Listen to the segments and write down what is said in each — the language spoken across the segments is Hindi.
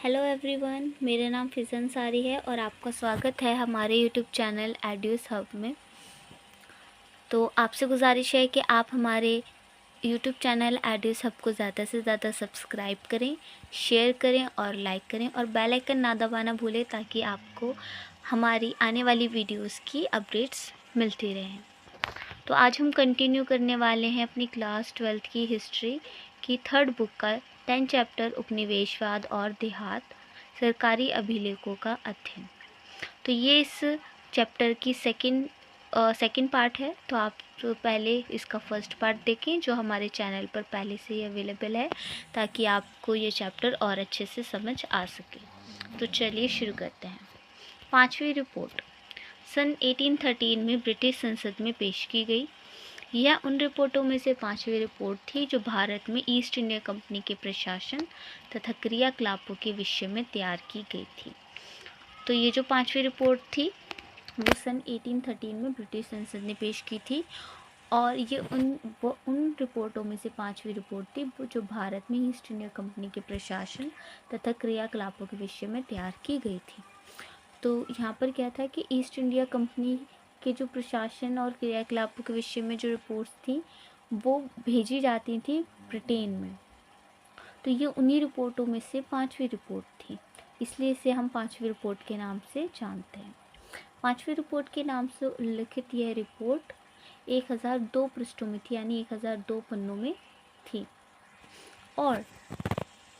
हेलो एवरीवन, मेरा नाम फिज़न सारी है और आपका स्वागत है हमारे यूट्यूब चैनल एड्यूस हब में। तो आपसे गुजारिश है कि आप हमारे यूट्यूब चैनल एड्यूस हब को ज़्यादा से ज़्यादा सब्सक्राइब करें, शेयर करें और लाइक करें और बेल आइकन ना दबाना भूलें ताकि आपको हमारी आने वाली वीडियोस की अपडेट्स मिलती रहें। तो आज हम कंटिन्यू करने वाले हैं अपनी क्लास 12th की हिस्ट्री की थर्ड बुक का 10 चैप्टर उपनिवेशवाद और देहात सरकारी अभिलेखों का अध्ययन। तो ये इस चैप्टर की सेकंड पार्ट है। तो आप तो पहले इसका फर्स्ट पार्ट देखें जो हमारे चैनल पर पहले से ही अवेलेबल है ताकि आपको ये चैप्टर और अच्छे से समझ आ सके। तो चलिए शुरू करते हैं। पांचवी रिपोर्ट सन 1813 में ब्रिटिश संसद में पेश की गई। यह उन रिपोर्टों में से पांचवी रिपोर्ट थी जो भारत में ईस्ट इंडिया कंपनी के प्रशासन तथा क्रियाकलापों के विषय में तैयार की गई थी। तो ये जो पांचवी रिपोर्ट थी वो सन 1813 में ब्रिटिश संसद ने पेश की थी और ये उन रिपोर्टों में से पांचवी रिपोर्ट थी जो भारत में ईस्ट इंडिया कंपनी के प्रशासन तथा क्रियाकलापों के विषय में तैयार की गई थी। तो यहाँ पर क्या था कि ईस्ट इंडिया कंपनी के जो प्रशासन और क्रियाकलापों के विषय में जो रिपोर्ट्स थी वो भेजी जाती थी ब्रिटेन में। तो ये उन्हीं रिपोर्टों में से पांचवी रिपोर्ट थी, इसलिए इसे हम पांचवी रिपोर्ट के नाम से जानते हैं। पांचवी रिपोर्ट के नाम से उल्लिखित यह रिपोर्ट 1002 पृष्ठों में थी, यानी 1002 पन्नों में थी और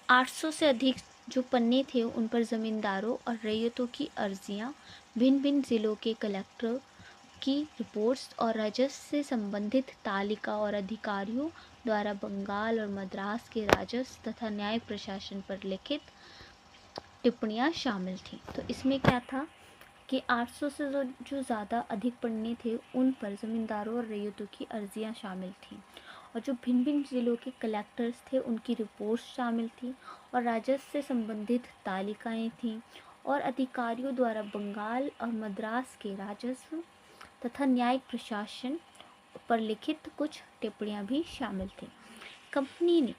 800 से अधिक जो पन्ने थे उन पर ज़मींदारों और रैयतों की अर्जियां, भिन्न भिन्न ज़िलों के कलेक्टर की रिपोर्ट्स और राजस्व से संबंधित तालिका और अधिकारियों द्वारा बंगाल और मद्रास के राजस्व तथा न्याय प्रशासन पर लिखित टिप्पणियां शामिल थीं। तो इसमें क्या था कि 800 से जो ज़्यादा अधिक पन्ने थे उन पर ज़मींदारों और रैयतों की अर्जियां शामिल थीं और जो भिन्न भिन्न ज़िलों के कलेक्टर्स थे उनकी रिपोर्ट्स शामिल थी और राजस्व से संबंधित तालिकाएं थीं और अधिकारियों द्वारा बंगाल और मद्रास के राजस्व तथा न्यायिक प्रशासन पर लिखित कुछ टिप्पणियां भी शामिल थी। कंपनी ने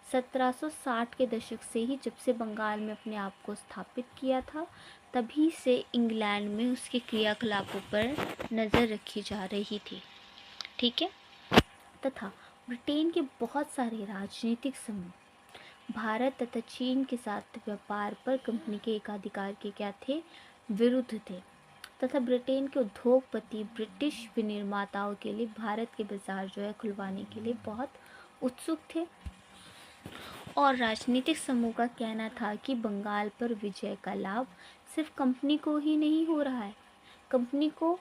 1760 के दशक से ही, जब से बंगाल में अपने आप को स्थापित किया था, तभी से इंग्लैंड में उसके क्रियाकलापों पर नज़र रखी जा रही थी। ठीक है। तथा ब्रिटेन के बहुत सारे राजनीतिक समूह भारत तथा चीन के साथ व्यापार पर कंपनी के एकाधिकार के क्या थे, विरुद्ध थे तथा ब्रिटेन के उद्योगपति ब्रिटिश विनिर्माताओं के लिए भारत के बाजार जो है खुलवाने के लिए बहुत उत्सुक थे और राजनीतिक समूह का कहना था कि बंगाल पर विजय का लाभ सिर्फ कंपनी को ही नहीं हो रहा है, कंपनी को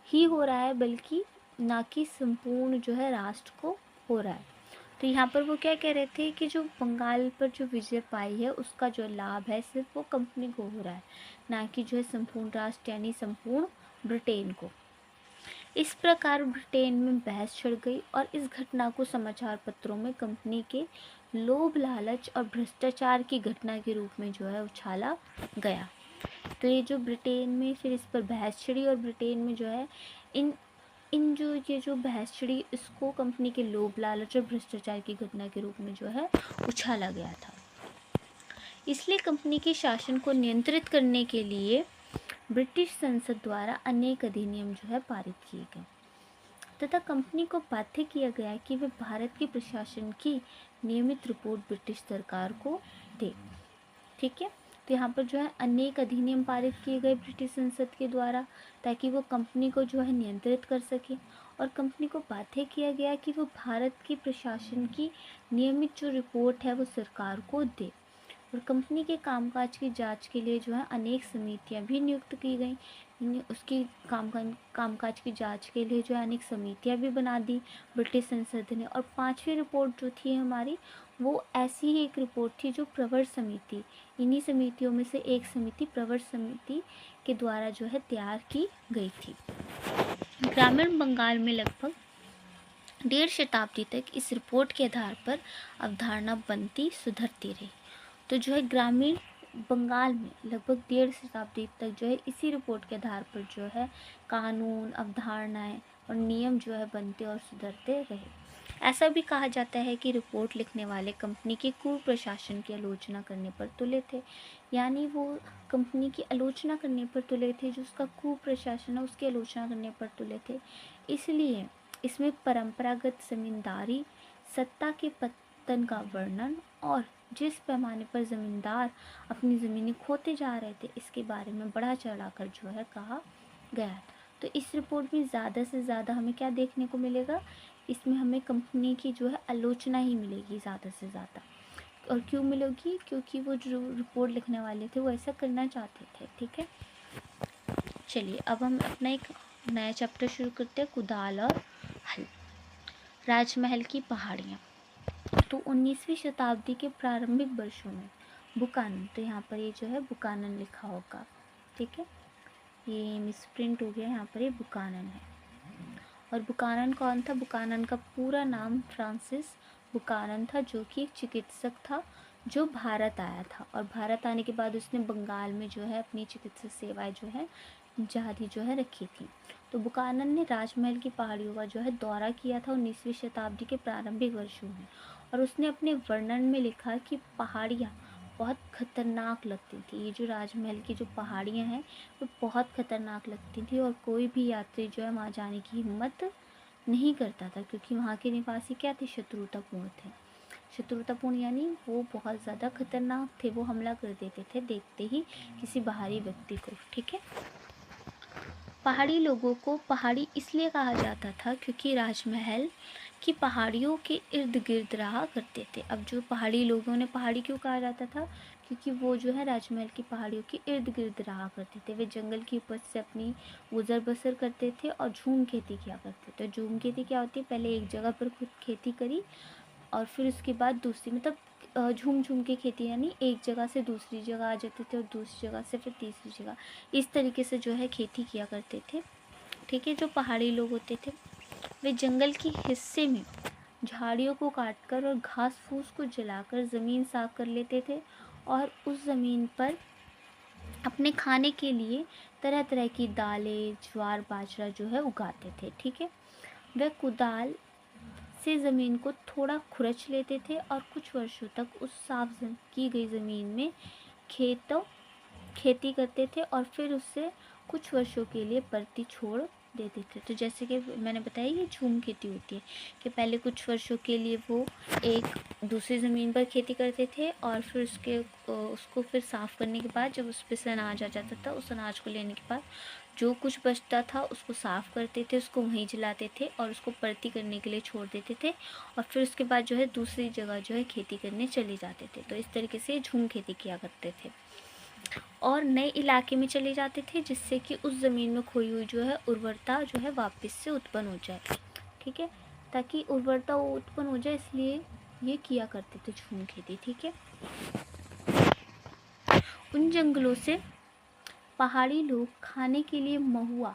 ही हो रहा है बल्कि ना कि संपूर्ण जो है राष्ट्र को हो रहा है। तो यहाँ पर वो क्या कह रहे थे कि जो बंगाल पर जो विजय पाई है उसका जो लाभ है सिर्फ वो कंपनी को हो रहा है, ना कि जो है संपूर्ण राष्ट्र यानी संपूर्ण ब्रिटेन को। इस प्रकार ब्रिटेन में बहस छिड़ गई और इस घटना को समाचार पत्रों में कंपनी के लोभ लालच और भ्रष्टाचार की घटना के रूप में जो है उछाला गया। तो ये जो ब्रिटेन में फिर इस पर बहस छिड़ी और ब्रिटेन में जो है इन ये जो बहस छिड़ी इसको कंपनी के लोभ लालच और भ्रष्टाचार की घटना के रूप में जो है उछाला गया था। इसलिए कंपनी के शासन को नियंत्रित करने के लिए ब्रिटिश संसद द्वारा अनेक अधिनियम जो है पारित किए गए तथा कंपनी को बाध्य किया गया कि वे भारत के प्रशासन की नियमित रिपोर्ट ब्रिटिश सरकार को दे। ठीक है। तो यहाँ पर जो है अनेक अधिनियम पारित किए गए ब्रिटिश संसद के द्वारा ताकि वो कंपनी को जो है नियंत्रित कर सके और कंपनी को बाध्य किया गया कि वो भारत के प्रशासन की नियमित जो रिपोर्ट है वो सरकार को दे और कंपनी के कामकाज की जांच के लिए जो है अनेक समितियां भी नियुक्त की गई। उसकी कामकाज की जांच के लिए जो है अनेक समितियां भी बना दी ब्रिटिश संसद ने। और पांचवी रिपोर्ट जो थी हमारी वो ऐसी ही एक रिपोर्ट थी जो प्रवर समिति, इन्हीं समितियों में से एक समिति प्रवर समिति के द्वारा जो है तैयार की गई थी। ग्रामीण बंगाल में लगभग 1.5 शताब्दी तक इस रिपोर्ट के आधार पर अवधारणा बनती सुधरती रही। तो जो है ग्रामीण बंगाल में लगभग 1.5 शताब्दी तक जो है इसी रिपोर्ट के आधार पर जो है कानून, अवधारणाएं और नियम जो है बनते और सुधरते रहे। ऐसा भी कहा जाता है कि रिपोर्ट लिखने वाले कंपनी के कुप्रशासन की आलोचना करने पर तुले थे। यानी वो कंपनी की आलोचना करने पर तुले थे, जो उसका कुप्रशासन है उसकी आलोचना करने पर तुले थे। इसलिए इसमें परंपरागत जमींदारी सत्ता के पतन का वर्णन और जिस पैमाने पर ज़मींदार अपनी ज़मीनें खोते जा रहे थे, इसके बारे में बढ़ा चढ़ाकर जो है कहा गया। तो इस रिपोर्ट में ज़्यादा से ज़्यादा हमें क्या देखने को मिलेगा, इसमें हमें कंपनी की जो है आलोचना ही मिलेगी ज़्यादा से ज़्यादा। और क्यों मिलेगी, क्योंकि वो जो रिपोर्ट लिखने वाले थे वो ऐसा करना चाहते थे। ठीक है, चलिए अब हम अपना एक नया चैप्टर शुरू करते हैं, कुदाल और हल। राजमहल की पहाड़ियाँ। तो 19वीं शताब्दी के प्रारंभिक वर्षों में बुकानन, तो यहाँ पर ये जो है बुकानन लिखा होगा, ठीक है, ये मिसप्रिंट हो गया, यहाँ पर ये बुकानन है। और बुकानन कौन था? बुकानन का पूरा नाम फ्रांसिस बुकानन था, जो कि एक चिकित्सक था जो भारत आया था। और भारत आने के बाद उसने बंगाल में जो है अपनी चिकित्सा सेवाएं जो है जारी जो है रखी थी। तो बुकानन ने राजमहल की पहाड़ियों का जो है दौरा किया था 19वीं शताब्दी के प्रारंभिक वर्षों में। और उसने अपने वर्णन में लिखा कि पहाड़ियाँ बहुत खतरनाक लगती थी। ये जो राजमहल की जो पहाड़ियाँ हैं वो बहुत खतरनाक लगती थी, और कोई भी यात्री जो है वहाँ जाने की हिम्मत नहीं करता था, क्योंकि वहाँ के निवासी क्या थे? शत्रुतापूर्ण थे। शत्रुतापूर्ण यानी वो बहुत ज़्यादा खतरनाक थे, वो हमला कर देते थे देखते ही किसी बाहरी व्यक्ति को। ठीक है, पहाड़ी लोगों को पहाड़ी इसलिए कहा जाता था क्योंकि राजमहल की पहाड़ियों के इर्द गिर्द रहा करते थे। अब जो पहाड़ी लोगों ने पहाड़ी क्यों कहा जाता था? क्योंकि वो जो है राजमहल की पहाड़ियों के इर्द गिर्द रहा करते थे। वे जंगल की उपज से अपनी गुजर बसर करते थे और झूम खेती किया करते थे। झूम खेती क्या होती है? पहले एक जगह पर खुद खेती करी और फिर उसके बाद दूसरी, मतलब झूम झूम के खेती, यानी एक जगह से दूसरी जगह आ जाते थे और दूसरी जगह से फिर तीसरी जगह, इस तरीके से जो है खेती किया करते थे। ठीक है, जो पहाड़ी लोग होते थे वे जंगल के हिस्से में झाड़ियों को काटकर और घास फूस को जलाकर ज़मीन साफ कर लेते थे और उस ज़मीन पर अपने खाने के लिए तरह तरह की दालें, ज्वार बाजरा जो है उगाते थे। ठीक है, वह कुदाल से ज़मीन को थोड़ा खुरच लेते थे और कुछ वर्षों तक उस साफ की गई ज़मीन में खेती करते थे और फिर उससे कुछ वर्षों के लिए परती छोड़ देते थे। तो जैसे कि मैंने बताया ये झूम खेती होती है कि पहले कुछ वर्षों के लिए वो एक दूसरी ज़मीन पर खेती करते थे और फिर उसको फिर साफ़ करने के बाद जब उस पर से अनाज आ जाता था, उस अनाज को लेने के बाद जो कुछ बचता था उसको साफ़ करते थे, उसको वहीं जलाते थे और उसको परती करने के लिए छोड़ देते थे और फिर उसके बाद जो है दूसरी जगह जो है खेती करने चले जाते थे। तो इस तरीके से झूम खेती किया करते थे और नए इलाके में चले जाते थे, जिससे कि उस ज़मीन में खोई हुई जो है उर्वरता जो है वापस से उत्पन्न हो जाए। ठीक है, ताकि उर्वरता उत्पन्न हो जाए, इसलिए ये किया करते थे झूम खेती। ठीक है, उन जंगलों से पहाड़ी लोग खाने के लिए महुआ,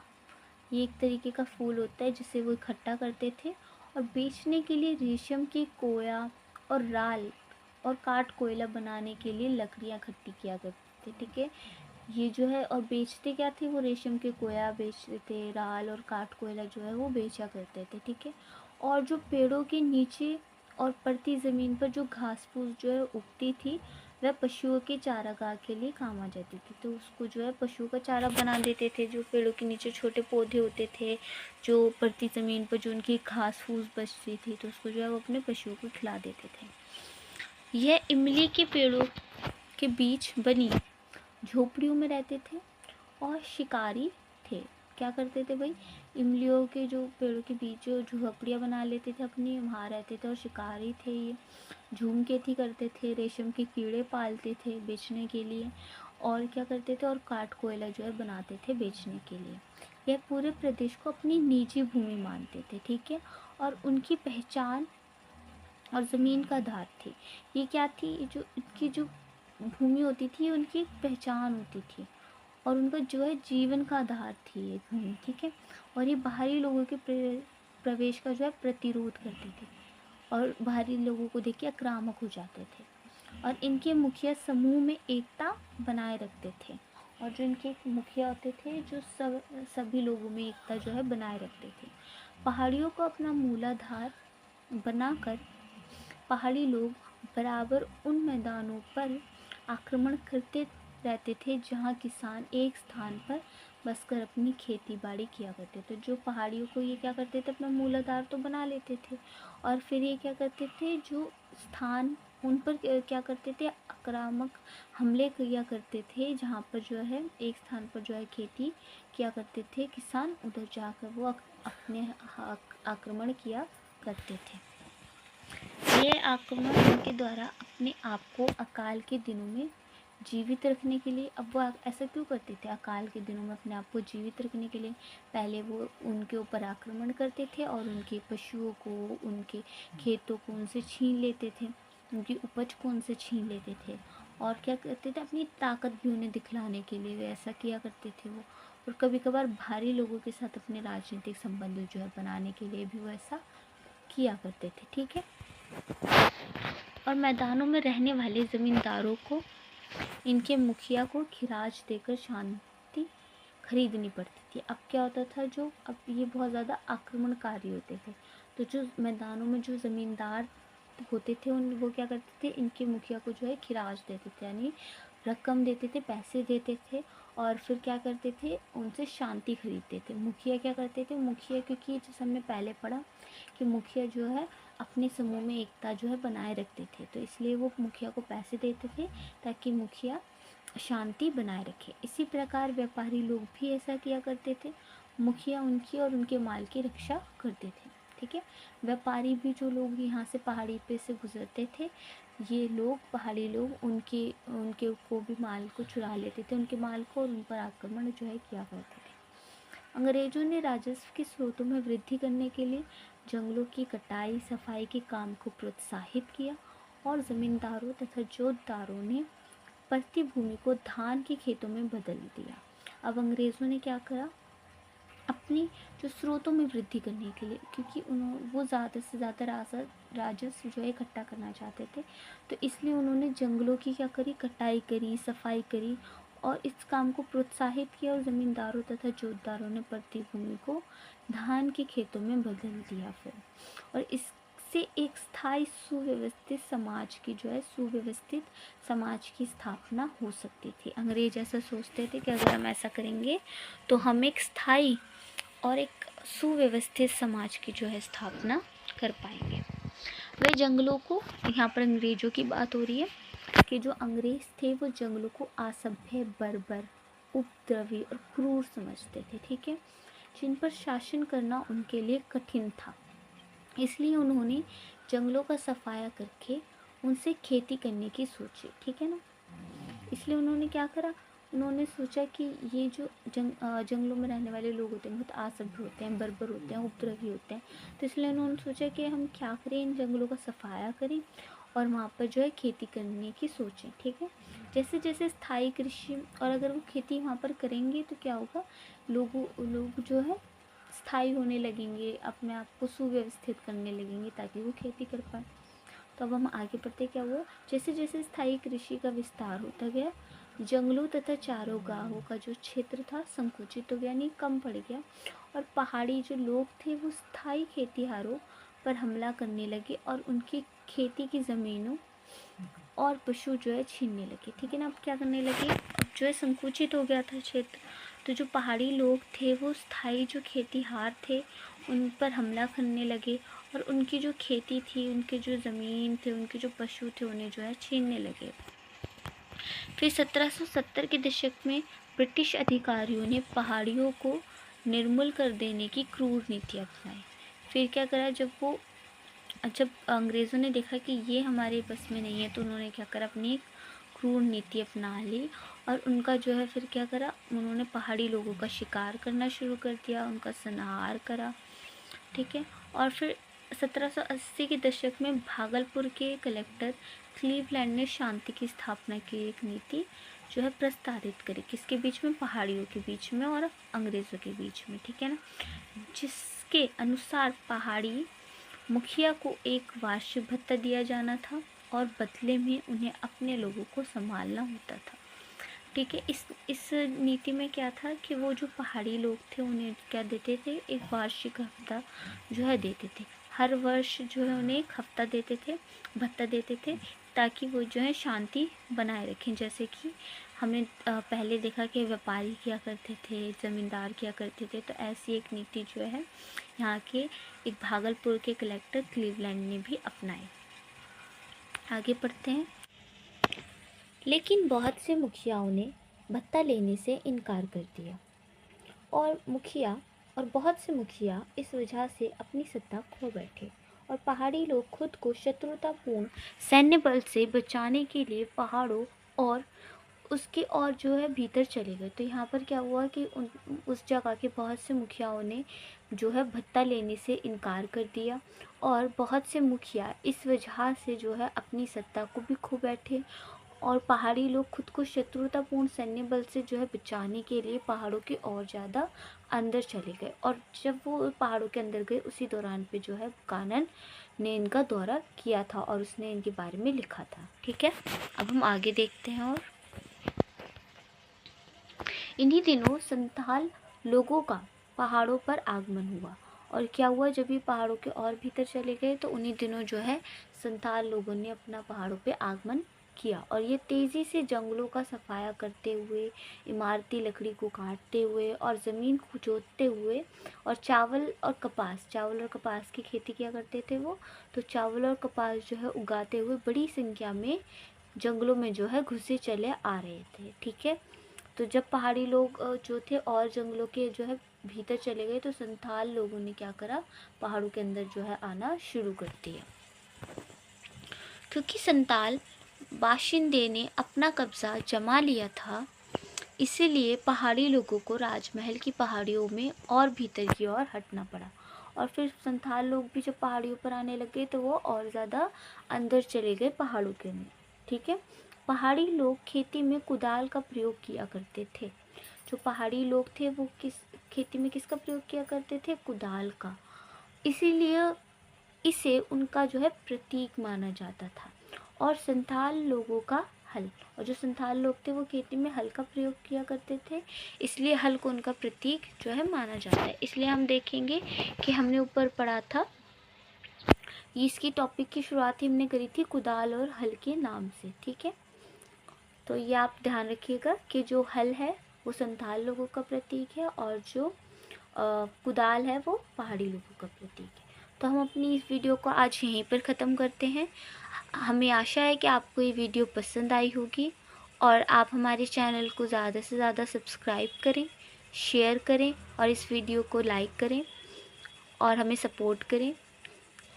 ये एक तरीके का फूल होता है जिसे वो इकट्ठा करते थे और बेचने के लिए रेशम की कोया और राल और काठ कोयला बनाने के लिए लकड़ियाँ इकट्ठी किया करते थे। ठीक है, ये जो है और बेचते क्या थे? वो रेशम के कोया बेचते थे, राल और काठ कोयला जो है वो बेचा करते थे। ठीक है, और जो पेड़ों के नीचे और पड़ती ज़मीन पर जो घास फूस जो है उगती थी वह पशुओं के चारागाह के लिए काम आ जाती थी। तो उसको जो है पशुओं का चारा बना देते थे। जो पेड़ों के नीचे छोटे पौधे होते थे, जो पड़ती ज़मीन पर जो उनकी घास फूस बचती थी, तो उसको जो है वो अपने पशुओं को खिला देते थे। यह इमली के पेड़ों के बीच बनी झोपड़ियों में रहते थे और शिकारी थे। क्या करते थे भाई? इमलियों के जो पेड़ों के बीच जो झोपड़ियाँ बना लेते थे अपनी, वहाँ रहते थे और शिकारी थे ये। झूम खेती करते थे, रेशम के कीड़े पालते थे बेचने के लिए और क्या करते थे? और काठ कोयला जो है बनाते थे बेचने के लिए। यह पूरे प्रदेश को अपनी निजी भूमि मानते थे। ठीक है, और उनकी पहचान और ज़मीन का आधार थी। ये क्या थी? जो इनकी जो भूमि होती थी उनकी पहचान होती थी और उनका जो है जीवन का आधार थी ये भूमि। ठीक है, और ये बाहरी लोगों के प्रवेश का जो है प्रतिरोध करते थे और बाहरी लोगों को देख के आक्रामक हो जाते थे और इनके मुखिया समूह में एकता बनाए रखते थे। और जो इनके मुखिया होते थे जो सभी लोगों में एकता जो है बनाए रखते थे। पहाड़ियों को अपना मूलाधार बनाकर पहाड़ी लोग बराबर उन मैदानों पर आक्रमण करते रहते थे जहाँ किसान एक स्थान पर बसकर अपनी खेती बाड़ी किया करते थे। जो पहाड़ियों को ये क्या करते थे, अपना मूलाधार तो बना लेते थे, और फिर ये क्या करते थे, जो स्थान उन पर क्या करते थे, आक्रामक हमले किया करते थे, जहाँ पर जो है एक स्थान पर जो है खेती किया करते थे किसान, उधर जाकर वो अपने आक्रमण किया करते थे। ये आक्रमण उनके द्वारा अपने आप को अकाल के दिनों में जीवित रखने के लिए, अब वो ऐसा क्यों करते थे, अकाल के दिनों में अपने आप को जीवित रखने के लिए पहले वो उनके ऊपर आक्रमण करते थे और उनके पशुओं को, उनके खेतों को उनसे छीन लेते थे, उनकी उपज को उनसे छीन लेते थे, और क्या करते थे, अपनी ताकत भी उन्हें दिखलाने के लिए वे ऐसा किया करते थे वो, और कभी कभार भारी लोगों के साथ अपने राजनीतिक संबंध जो है बनाने के लिए भी वो ऐसा किया करते थे। ठीक है, और मैदानों में रहने वाले ज़मींदारों को इनके मुखिया को खिराज देकर शांति खरीदनी पड़ती थी। अब क्या होता था, जो अब ये बहुत ज़्यादा आक्रमणकारी होते थे, तो जो मैदानों में जो ज़मींदार होते थे उन वो क्या करते थे, इनके मुखिया को जो है खिराज देते थे, यानी रकम देते थे, पैसे देते थे, और फिर क्या करते थे, उनसे शांति खरीदते थे। मुखिया क्या करते थे, मुखिया, क्योंकि जैसे हमने पहले पढ़ा कि मुखिया जो है अपने समूह में एकता जो है बनाए रखते थे, तो इसलिए वो मुखिया को पैसे देते थे ताकि मुखिया शांति बनाए रखे। इसी प्रकार व्यापारी लोग भी ऐसा किया करते थे, मुखिया उनकी और उनके माल की रक्षा करते थे। ठीक है, व्यापारी भी जो लोग यहाँ से पहाड़ी पे से गुजरते थे, ये लोग पहाड़ी लोग उनके उनके को भी माल को चुरा लेते थे, उनके माल को, और उन पर आक्रमण जो है किया करते थे। अंग्रेजों ने राजस्व के स्रोतों में वृद्धि करने के लिए जंगलों की कटाई सफाई के काम को प्रोत्साहित किया, और ज़मींदारों तथा जोतदारों ने पड़ती भूमि को धान के खेतों में बदल दिया। अब अंग्रेज़ों ने क्या करा, अपनी जो स्रोतों में वृद्धि करने के लिए, क्योंकि वो ज़्यादा से ज़्यादा राजस्व जो है इकट्ठा करना चाहते थे, तो इसलिए उन्होंने जंगलों की क्या करी, कटाई करी, सफाई करी, और इस काम को प्रोत्साहित किया, और ज़मींदारों तथा जोतदारों ने पड़ती भूमि को धान के खेतों में बदल दिया फिर, और इससे एक स्थायी सुव्यवस्थित समाज की जो है सुव्यवस्थित समाज की स्थापना हो सकती थी। अंग्रेज ऐसा सोचते थे कि अगर हम ऐसा करेंगे तो हम एक स्थायी और एक सुव्यवस्थित समाज की जो है स्थापना कर पाएंगे। वे जंगलों को, यहाँ पर अंग्रेजों की बात हो रही है कि जो अंग्रेज थे वो जंगलों को असभ्य, बर्बर, उपद्रवी और क्रूर समझते थे। ठीक है, जिन पर शासन करना उनके लिए कठिन था, इसलिए उन्होंने जंगलों का सफाया करके उनसे खेती करने की सोची। ठीक है ना, इसलिए उन्होंने क्या करा, उन्होंने सोचा कि ये जो जंगलों में रहने वाले लोग होते हैं बहुत असभ्य होते हैं, बर्बर होते हैं, उपद्रवी होते हैं, तो इसलिए उन्होंने सोचा कि हम क्या करें, इन जंगलों का सफाया करें और वहाँ पर जो है खेती करने की सोचें। ठीक है, जैसे जैसे स्थायी कृषि, और अगर वो खेती वहाँ पर करेंगे तो क्या होगा, लोग जो है स्थायी होने लगेंगे, अपने आप को सुव्यवस्थित करने लगेंगे ताकि वो खेती कर पाए। तो अब हम आगे बढ़ते, क्या हुआ, जैसे जैसे स्थायी कृषि का विस्तार होता गया, जंगलों तथा चारागाहों का जो क्षेत्र था संकुचित हो गया, यानी कम पड़ गया, और पहाड़ी जो लोग थे वो स्थायी खेतीहारों पर हमला करने लगे और उनकी खेती की ज़मीनों और पशु जो है छीनने लगे। ठीक है ना, अब क्या करने लगे, अब जो है संकुचित हो गया था क्षेत्र, तो जो पहाड़ी लोग थे वो स्थायी जो खेतीहार थे उन पर हमला करने लगे, और उनकी जो खेती थी, उनके जो ज़मीन थे, उनके जो पशु थे, उन्हें जो है छीनने लगे। फिर 1770 के दशक में ब्रिटिश अधिकारियों ने पहाड़ियों को निर्मूल कर देने की क्रूर नीति अपनाई। फिर क्या करा, जब अंग्रेज़ों ने देखा कि ये हमारे बस में नहीं है, तो उन्होंने क्या करा, अपनी एक क्रूर नीति अपना ली, और उनका जो है फिर क्या करा, उन्होंने पहाड़ी लोगों का शिकार करना शुरू कर दिया, उनका संहार करा। ठीक है, और फिर 1780 के दशक में भागलपुर के कलेक्टर क्लीवलैंड ने शांति की स्थापना की एक नीति जो है प्रस्तावित करी, किसके बीच में, पहाड़ियों के बीच में और अंग्रेज़ों के बीच में। ठीक है ना, जिसके अनुसार पहाड़ी मुखिया को एक वार्षिक भत्ता दिया जाना था और बदले में उन्हें अपने लोगों को संभालना होता था। ठीक है, इस नीति में क्या था कि वो जो पहाड़ी लोग थे उन्हें क्या देते थे, एक वार्षिक भत्ता जो है देते थे, हर वर्ष जो है उन्हें एक हफ्ता देते थे, भत्ता देते थे, ताकि वो जो है शांति बनाए रखें। जैसे कि हमने पहले देखा कि व्यापारी किया करते थे, ज़मींदार किया करते थे, तो ऐसी एक नीति जो है यहाँ के एक भागलपुर के कलेक्टर क्लीवलैंड ने भी अपनाई। आगे पढ़ते हैं। लेकिन बहुत से मुखियाओं ने भत्ता लेने से इनकार कर दिया और बहुत से मुखिया इस वजह से अपनी सत्ता खो बैठे और पहाड़ी लोग खुद को शत्रुतापूर्ण सैन्य बल से बचाने के लिए पहाड़ों और उसके और जो है भीतर चले गए। तो यहाँ पर क्या हुआ कि उस जगह के बहुत से मुखियाओं ने जो है भत्ता लेने से इनकार कर दिया और बहुत से मुखिया इस वजह से जो है अपनी सत्ता को भी खो बैठे और पहाड़ी लोग खुद को शत्रुतापूर्ण सैन्य बल से जो है बचाने के लिए पहाड़ों के और ज़्यादा अंदर चले गए। और जब वो पहाड़ों के अंदर गए उसी दौरान पे जो है बुकानन ने इनका दौरा किया था और उसने इनके बारे में लिखा था। ठीक है, अब हम आगे देखते हैं। और इन्हीं दिनों संथाल लोगों का पहाड़ों पर आगमन हुआ। और क्या हुआ, जब ये पहाड़ों के और भीतर चले गए तो उन्हीं दिनों जो है संथाल लोगों ने अपना पहाड़ों पे आगमन किया और ये तेज़ी से जंगलों का सफाया करते हुए, इमारती लकड़ी को काटते हुए और ज़मीन को जोतते हुए और चावल और कपास की खेती किया करते थे वो। तो चावल और कपास जो है उगाते हुए बड़ी संख्या में जंगलों में जो है घुसे चले आ रहे थे। ठीक है, तो जब पहाड़ी लोग जो थे और जंगलों के जो है भीतर चले गए तो संथाल लोगों ने क्या करा, पहाड़ों के अंदर जो है आना शुरू कर दिया। क्योंकि संथाल बाशिंदे ने अपना कब्जा जमा लिया था, इसीलिए पहाड़ी लोगों को राजमहल की पहाड़ियों में और भीतर की ओर हटना पड़ा। और फिर संथाल लोग भी जब पहाड़ियों पर आने लगे तो वो और ज़्यादा अंदर चले गए पहाड़ों के अंदर। ठीक है, पहाड़ी लोग खेती में कुदाल का प्रयोग किया करते थे। जो पहाड़ी लोग थे वो खेती में किसका प्रयोग किया करते थे, कुदाल का। इसीलिए इसे उनका जो है प्रतीक माना जाता था। और संथाल लोगों का हल, और जो संथाल लोग थे वो खेती में हल का प्रयोग किया करते थे, इसलिए हल को उनका प्रतीक जो है माना जाता है। इसलिए हम देखेंगे कि हमने ऊपर पढ़ा था, इसकी टॉपिक की शुरुआत ही हमने करी थी कुदाल और हल के नाम से। ठीक है, तो ये आप ध्यान रखिएगा कि जो हल है वो संथाल लोगों का प्रतीक है और जो कुदाल है वो पहाड़ी लोगों का प्रतीक है। तो हम अपनी इस वीडियो को आज यहीं पर ख़त्म करते हैं। हमें आशा है कि आपको ये वीडियो पसंद आई होगी और आप हमारे चैनल को ज़्यादा से ज़्यादा सब्सक्राइब करें, शेयर करें और इस वीडियो को लाइक करें और हमें सपोर्ट करें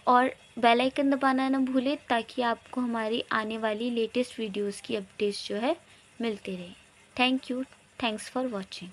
और बेल आइकन दबाना ना भूलें ताकि आपको हमारी आने वाली लेटेस्ट वीडियोस की अपडेट्स जो है मिलते रहे। Thank you, thanks for watching.